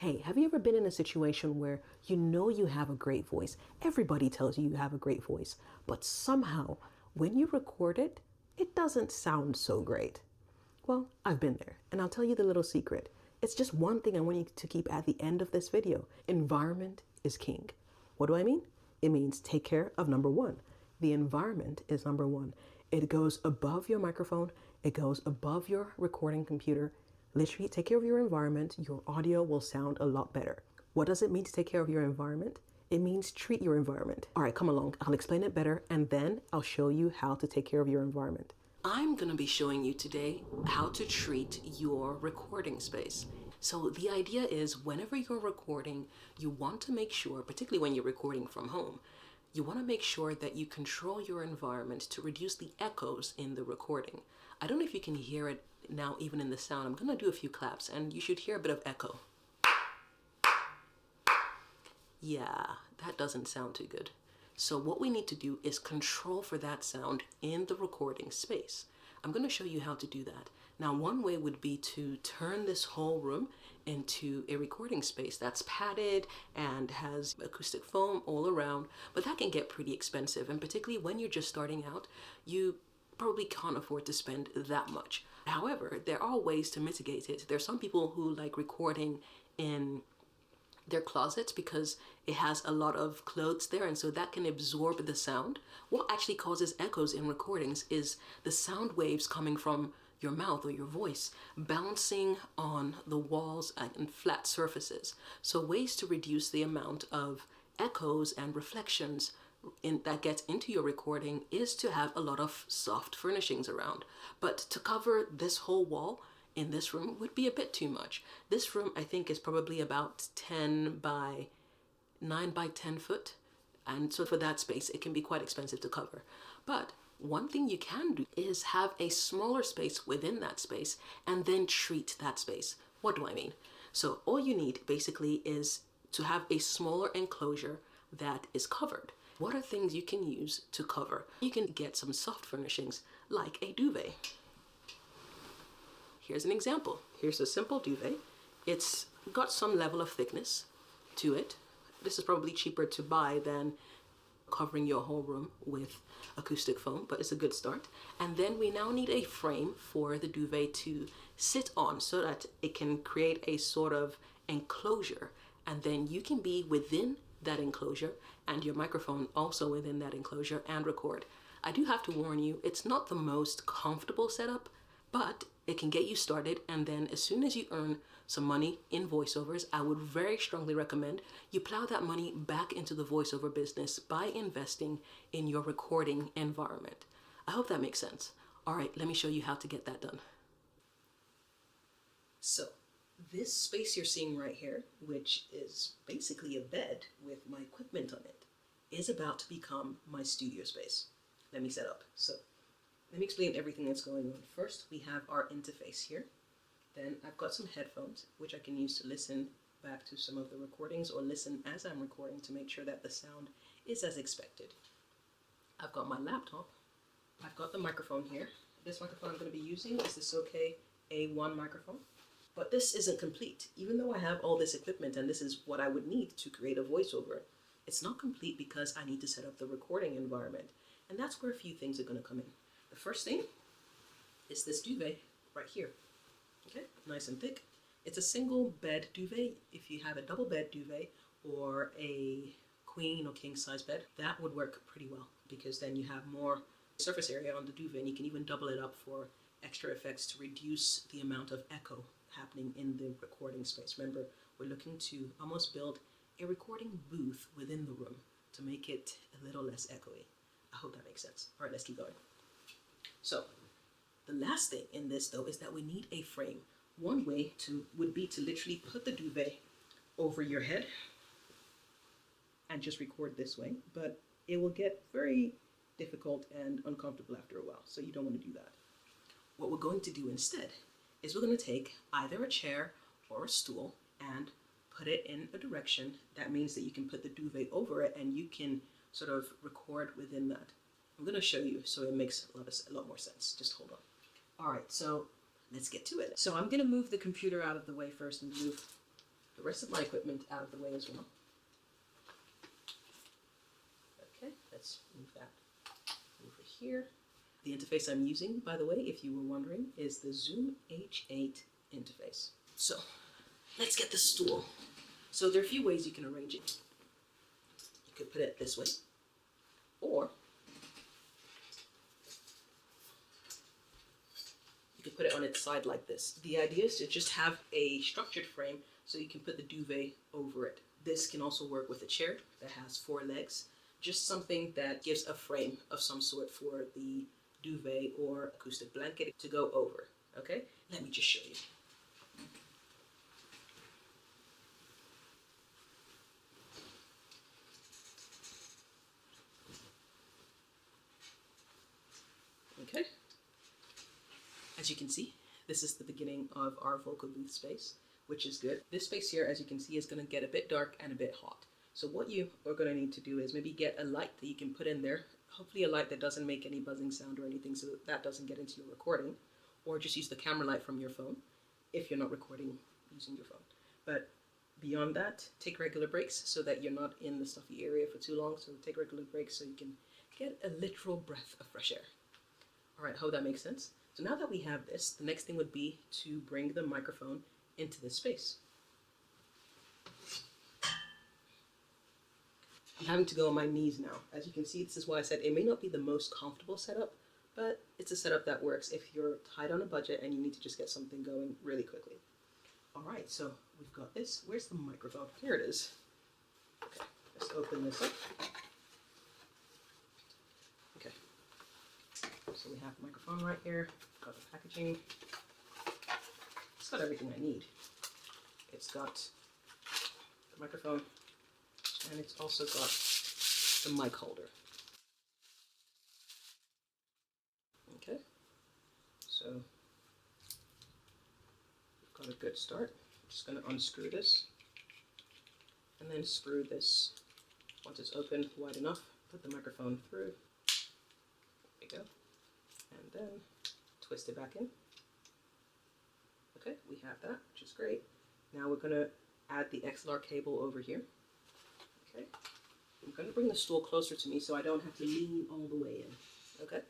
Hey, have you ever been in a situation where you know you have a great voice? Everybody tells you you have a great voice, but somehow when you record it, it doesn't sound so great. Well, I've been there, and I'll tell you the little secret. It's just one thing I want you to keep at the end of this video. Environment is king. What do I mean? It means take care of number one. The environment is number one. It goes above your microphone, it goes above your recording computer. Literally, take care of your environment. Your audio will sound a lot better. What does it mean to take care of your environment? It means treat your environment. All right, come along. I'll explain it better, and then I'll show you how to take care of your environment. I'm going to be showing you today how to treat your recording space. So the idea is whenever you're recording, you want to make sure, particularly when you're recording from home, you want to make sure that you control your environment to reduce the echoes in the recording. I don't know if you can hear it now, even in the sound. I'm going to do a few claps and you should hear a bit of echo. Yeah, that doesn't sound too good. So what we need to do is control for that sound in the recording space. I'm going to show you how to do that. Now, one way would be to turn this whole room into a recording space that's padded and has acoustic foam all around, but that can get pretty expensive. And particularly when you're just starting out, you probably can't afford to spend that much. However, there are ways to mitigate it. There's some people who like recording in their closets because it has a lot of clothes there, and so that can absorb the sound. What actually causes echoes in recordings is the sound waves coming from your mouth or your voice bouncing on the walls and flat surfaces. So ways to reduce the amount of echoes and reflections that gets into your recording is to have a lot of soft furnishings around. But to cover this whole wall in this room would be a bit too much. This room, I think, is probably about 10 by 9 by 10 foot. And so for that space, it can be quite expensive to cover. But one thing you can do is have a smaller space within that space and then treat that space. What do I mean? So all you need basically is to have a smaller enclosure that is covered. What are things you can use to cover? You can get some soft furnishings like a duvet. Here's an example. Here's a simple duvet. It's got some level of thickness to it. This is probably cheaper to buy than covering your whole room with acoustic foam, but it's a good start. And then we now need a frame for the duvet to sit on so that it can create a sort of enclosure. And then you can be within that enclosure and your microphone also within that enclosure and record. I do have to warn you, it's not the most comfortable setup, but it can get you started. And then as soon as you earn some money in voiceovers, I would very strongly recommend you plow that money back into the voiceover business by investing in your recording environment. I hope that makes sense. All right, let me show you how to get that done. So this space you're seeing right here, which is basically a bed with my equipment on it, is about to become my studio space. Let me set up. So let me explain everything that's going on. First, we have our interface here. Then I've got some headphones, which I can use to listen back to some of the recordings or listen as I'm recording to make sure that the sound is as expected. I've got my laptop. I've got the microphone here. This microphone I'm going to be using is the Soke A1 microphone. But this isn't complete. Even though I have all this equipment and this is what I would need to create a voiceover, it's not complete because I need to set up the recording environment. And that's where a few things are going to come in. The first thing is this duvet right here. Okay, nice and thick. It's a single bed duvet. If you have a double bed duvet or a queen or king size bed, that would work pretty well because then you have more surface area on the duvet and you can even double it up for extra effects to reduce the amount of echo happening in the recording space. Remember, we're looking to almost build a recording booth within the room to make it a little less echoey. I hope that makes sense. All right, let's keep going. So the last thing in this though is that we need a frame. One way would be to literally put the duvet over your head and just record this way, but it will get very difficult and uncomfortable after a while, so you don't want to do that. What we're going to do instead is we're going to take either a chair or a stool and put it in a direction that means that you can put the duvet over it and you can sort of record within that. I'm going to show you so it makes a lot more sense. Just hold on. All right, so let's get to it. So I'm going to move the computer out of the way first and move the rest of my equipment out of the way as well. Okay, let's move that over here. The interface I'm using, by the way, if you were wondering, is the Zoom H8 interface. So let's get the stool. So there are a few ways you can arrange it. You could put it this way, or you could put it on its side like this. The idea is to just have a structured frame so you can put the duvet over it. This can also work with a chair that has 4 legs. Just something that gives a frame of some sort for the duvet or acoustic blanket to go over. Okay, let me just show you. Okay, as you can see, this is the beginning of our vocal booth space, which is good. This space here, as you can see, is going to get a bit dark and a bit hot. So what you are going to need to do is maybe get a light that you can put in there, hopefully a light that doesn't make any buzzing sound or anything so that doesn't get into your recording, or just use the camera light from your phone if you're not recording using your phone. But beyond that, take regular breaks so that you're not in the stuffy area for too long. So take regular breaks so you can get a literal breath of fresh air. All right, hope that makes sense. So now that we have this, the next thing would be to bring the microphone into this space. I'm having to go on my knees now. As you can see, this is why I said it may not be the most comfortable setup, but it's a setup that works if you're tight on a budget and you need to just get something going really quickly. All right, so we've got this. Where's the microphone? Here it is. Okay, let's open this up. Okay, so we have the microphone right here. Got the packaging. It's got everything I need. It's got the microphone, and it's also got the mic holder. Okay, so we've got a good start. I'm just going to unscrew this and then screw this. Once it's open wide enough, put the microphone through. There we go. And then twist it back in. Okay, we have that, which is great. Now we're going to add the XLR cable over here. Okay, I'm going to bring the stool closer to me so I don't have to lean all the way in. Okay,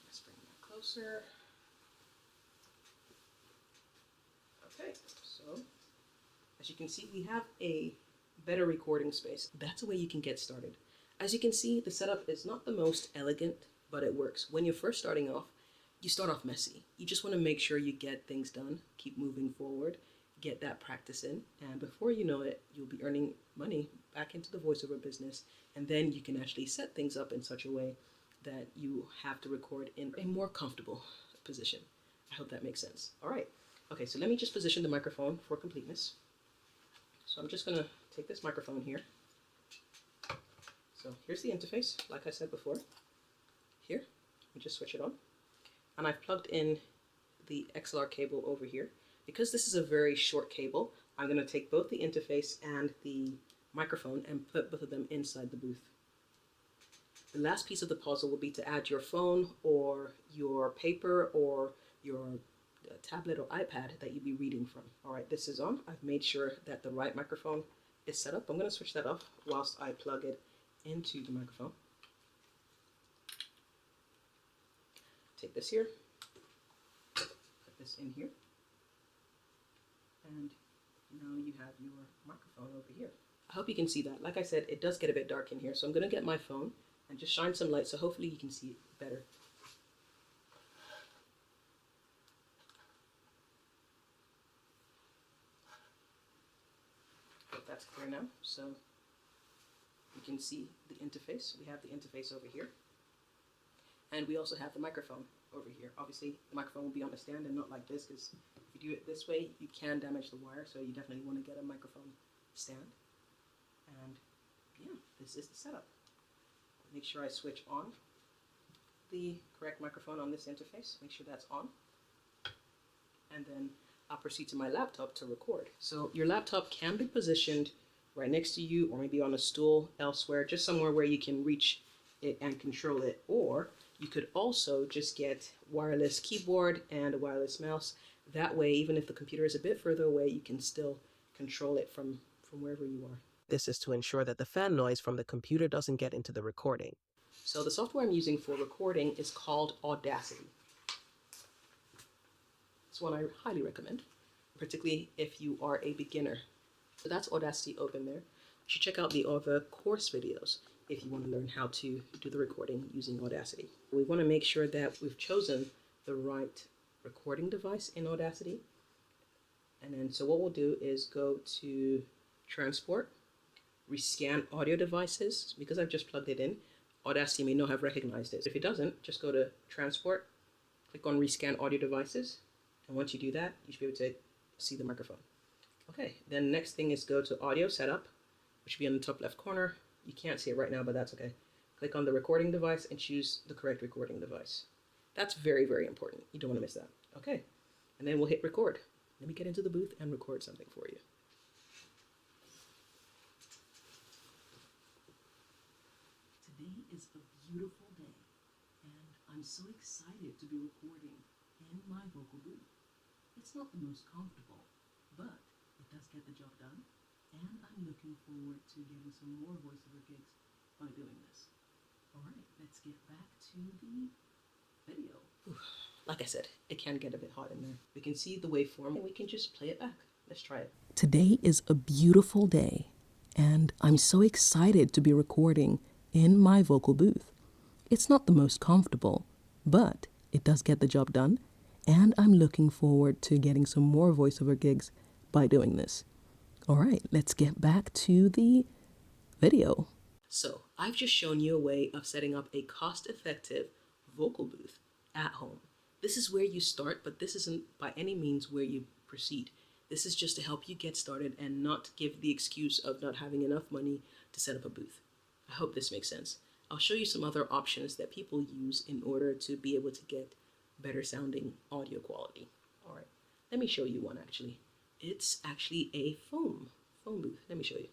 let's bring that closer. Okay, so as you can see, we have a better recording space. That's a way you can get started. As you can see, the setup is not the most elegant, but it works. When you're first starting off, you start off messy. You just want to make sure you get things done, keep moving forward, get that practice in, and before you know it, you'll be earning money back into the voiceover business, and then you can actually set things up in such a way that you have to record in a more comfortable position. I hope that makes sense. All right. Okay, so let me just position the microphone for completeness. So I'm just going to take this microphone here. So here's the interface, like I said before. Here, we just switch it on. And I've plugged in the XLR cable over here. Because this is a very short cable, I'm going to take both the interface and the microphone and put both of them inside the booth. The last piece of the puzzle will be to add your phone or your paper or your tablet or iPad that you'll be reading from. All right, this is on. I've made sure that the right microphone is set up. I'm going to switch that off whilst I plug it into the microphone. Take this here, put this in here, and now you have your microphone over here. I hope you can see that. Like I said, it does get a bit dark in here, so I'm going to get my phone and just shine some light so hopefully you can see it better. Hope that's clear now. So you can see the interface. We have the interface over here. And we also have the microphone over here. Obviously, the microphone will be on a stand and not like this, because if you do it this way, you can damage the wire, so you definitely want to get a microphone stand. And yeah, this is the setup. Make sure I switch on the correct microphone on this interface. Make sure that's on. And then I'll proceed to my laptop to record. So your laptop can be positioned right next to you, or maybe on a stool elsewhere, just somewhere where you can reach it and control it. Or you could also just get wireless keyboard and a wireless mouse. That way, even if the computer is a bit further away, you can still control it from wherever you are. This is to ensure that the fan noise from the computer doesn't get into the recording. So the software I'm using for recording is called Audacity. It's one I highly recommend, particularly if you are a beginner. So that's Audacity open there. You should check out the other course videos if you want to learn how to do the recording using Audacity. We want to make sure that we've chosen the right recording device in Audacity. And then, so what we'll do is go to Transport, rescan audio devices. Because I've just plugged it in, Audacity may not have recognized it. If it doesn't, just go to Transport, click on Rescan Audio Devices, and once you do that, you should be able to see the microphone. Okay, then next thing is go to Audio Setup, which should be in the top left corner. You can't see it right now, but that's okay. Click on the recording device and choose the correct recording device. That's very, very important. You don't want to miss that. Okay, and then we'll hit record. Let me get into the booth and record something for you. Today is a beautiful day, and I'm so excited to be recording in my vocal booth. It's not the most comfortable, but it does get the job done, and I'm looking forward to getting some more voiceover gigs by doing this. All right, let's get back to the video. Like I said, it can get a bit hot in there. We can see the waveform and we can just play it back. Let's try it. Today is a beautiful day, and I'm so excited to be recording in my vocal booth. It's not the most comfortable, but it does get the job done, and I'm looking forward to getting some more voiceover gigs by doing this. All right, let's get back to the video. So I've just shown you a way of setting up a cost-effective vocal booth at home. This is where you start, but this isn't by any means where you proceed. This is just to help you get started and not give the excuse of not having enough money to set up a booth. I hope this makes sense. I'll show you some other options that people use in order to be able to get better sounding audio quality. All right, let me show you one actually. It's actually a phone booth. Let me show you.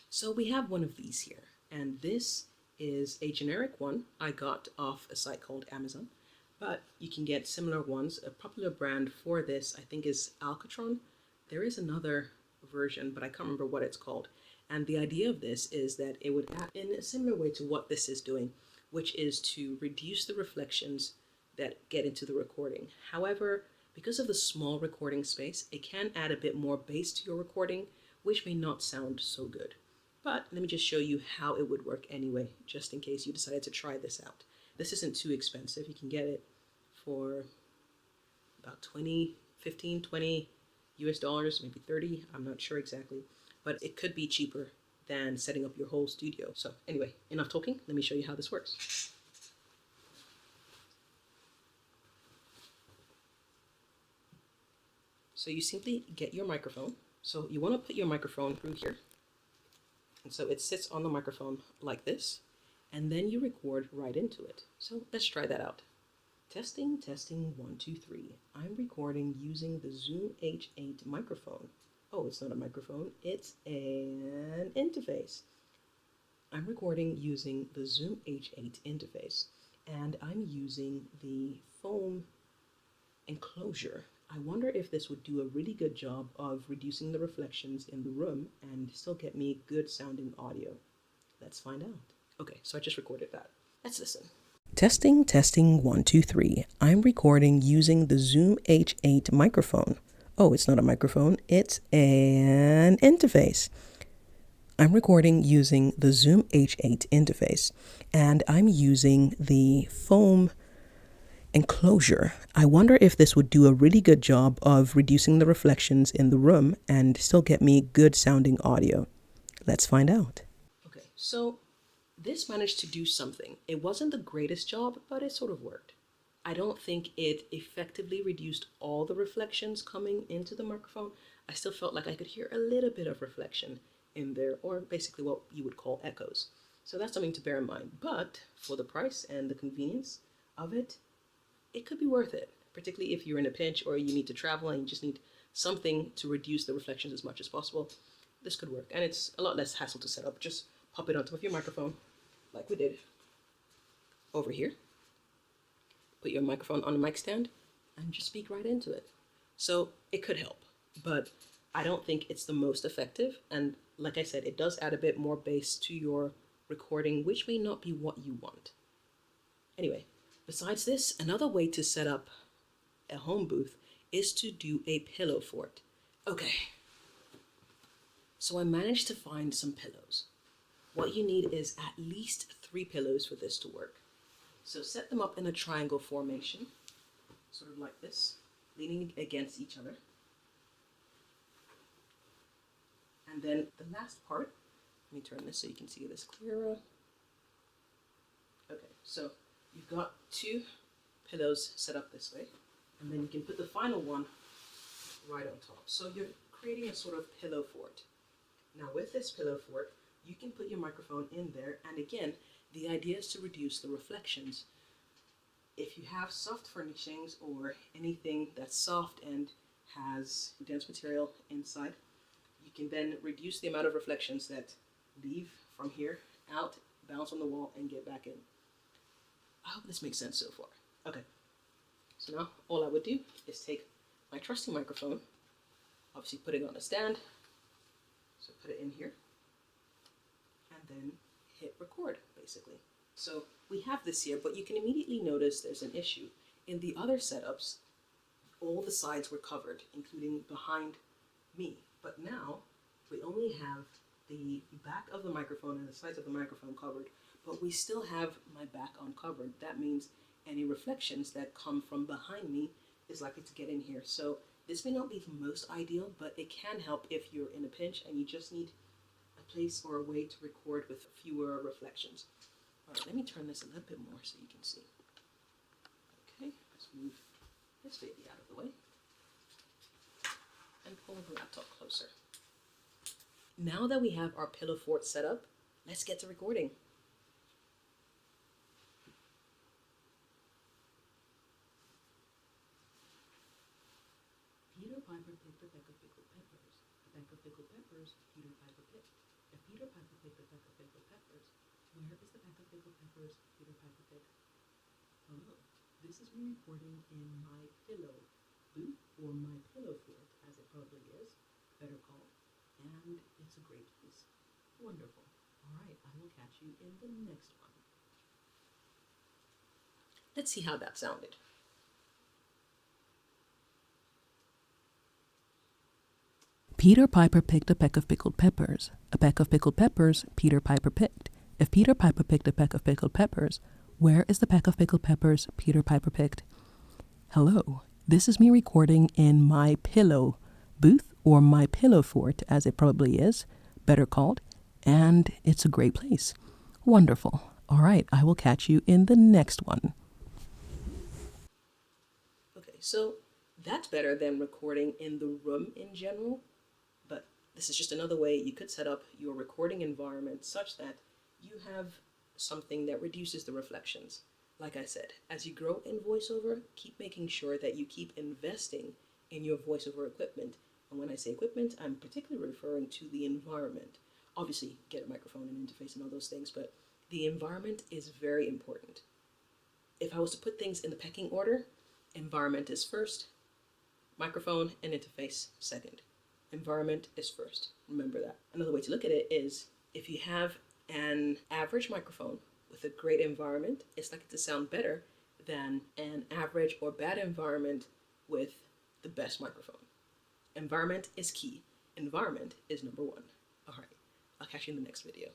So we have one of these here, and this is a generic one I got off a site called Amazon, but you can get similar ones. A popular brand for this, I think, is Alcatron. There is another version, but I can't remember what it's called. And the idea of this is that it would act in a similar way to what this is doing, which is to reduce the reflections that get into the recording. However, because of the small recording space, it can add a bit more bass to your recording, which may not sound so good. But let me just show you how it would work anyway, just in case you decided to try this out. This isn't too expensive. You can get it for about 15, 20 US dollars, maybe 30. I'm not sure exactly, but it could be cheaper than setting up your whole studio. So anyway, enough talking. Let me show you how this works. So you simply get your microphone. So you want to put your microphone through here. And so it sits on the microphone like this, and then you record right into it. So let's try that out. Testing, 1, 2, 3. I'm recording using the Zoom H8 microphone. Oh, it's not a microphone, it's an interface. I'm recording using the Zoom H8 interface, and I'm using the foam enclosure. I wonder if this would do a really good job of reducing the reflections in the room and still get me good sounding audio. Let's find out. Okay, so I just recorded that. Let's listen. Testing, 1, 2, 3. I'm recording using the Zoom H8 microphone. Oh, it's not a microphone, it's an interface. I'm recording using the Zoom H8 interface, and I'm using the foam enclosure. I wonder if this would do a really good job of reducing the reflections in the room and still get me good sounding audio. Let's find out. Okay, so this managed to do something. It wasn't the greatest job, but it sort of worked. I don't think it effectively reduced all the reflections coming into the microphone. I still felt like I could hear a little bit of reflection in there, or basically what you would call echoes. So that's something to bear in mind. But for the price and the convenience of it, it could be worth it, particularly if you're in a pinch or you need to travel and you just need something to reduce the reflections as much as possible. This could work, and it's a lot less hassle to set up. Just pop it on top of your microphone, like we did over here. Put your microphone on the mic stand and just speak right into it. So it could help, but I don't think it's the most effective. And like I said, it does add a bit more bass to your recording, which may not be what you want. Anyway, besides this, another way to set up a home booth is to do a pillow fort. Okay, so I managed to find some pillows. What you need is at least 3 pillows for this to work. So set them up in a triangle formation, sort of like this, leaning against each other. And then the last part, let me turn this so you can see this clearer. Okay, so you've got 2 pillows set up this way, and then you can put the final one right on top. So you're creating a sort of pillow fort. Now with this pillow fort, you can put your microphone in there, and again, the idea is to reduce the reflections. If you have soft furnishings or anything that's soft and has dense material inside, you can then reduce the amount of reflections that leave from here out, bounce on the wall, and get back in. I hope this makes sense so far. Okay, so now all I would do is take my trusty microphone, obviously put it on a stand, so put it in here, and then hit record, basically. So we have this here, but you can immediately notice there's an issue. In the other setups, all the sides were covered, including behind me. But now we only have the back of the microphone and the sides of the microphone covered, but we still have my back uncovered. That means any reflections that come from behind me is likely to get in here. So this may not be the most ideal, but it can help if you're in a pinch and you just need a place or a way to record with fewer reflections. All right, let me turn this a little bit more so you can see. Okay, let's move this baby out of the way and pull the laptop closer. Now that we have our pillow fort set up, let's get to recording. Peter Piper picked a peck of pickled peppers. A peck of pickled peppers Peter Piper picked. If Peter Piper picked a peck of pickled peppers, where is the peck of pickled peppers Peter Piper picked? Hello, this is me recording in my pillow booth, or my pillow fort, as it probably is, better called, and it's a great place. Wonderful. All right, I will catch you in the next one. Let's see how that sounded. Peter Piper picked a peck of pickled peppers. A peck of pickled peppers Peter Piper picked. If Peter Piper picked a peck of pickled peppers, where is the peck of pickled peppers Peter Piper picked? Hello, this is me recording in my pillow booth, or my pillow fort, as it probably is, better called, and it's a great place. Wonderful. All right, I will catch you in the next one. Okay, so that's better than recording in the room in general, but this is just another way you could set up your recording environment such that you have something that reduces the reflections. Like I said, as you grow in voiceover, keep making sure that you keep investing in your voiceover equipment. And when I say equipment, I'm particularly referring to the environment. Obviously, get a microphone and interface and all those things, but the environment is very important. If I was to put things in the pecking order, environment is first, microphone and interface second. Environment is first. Remember that. Another way to look at it is, if you have an average microphone with a great environment, it's likely to sound better than an average or bad environment with the best microphone. Environment is key. Environment is number one. All right, I'll catch you in the next video.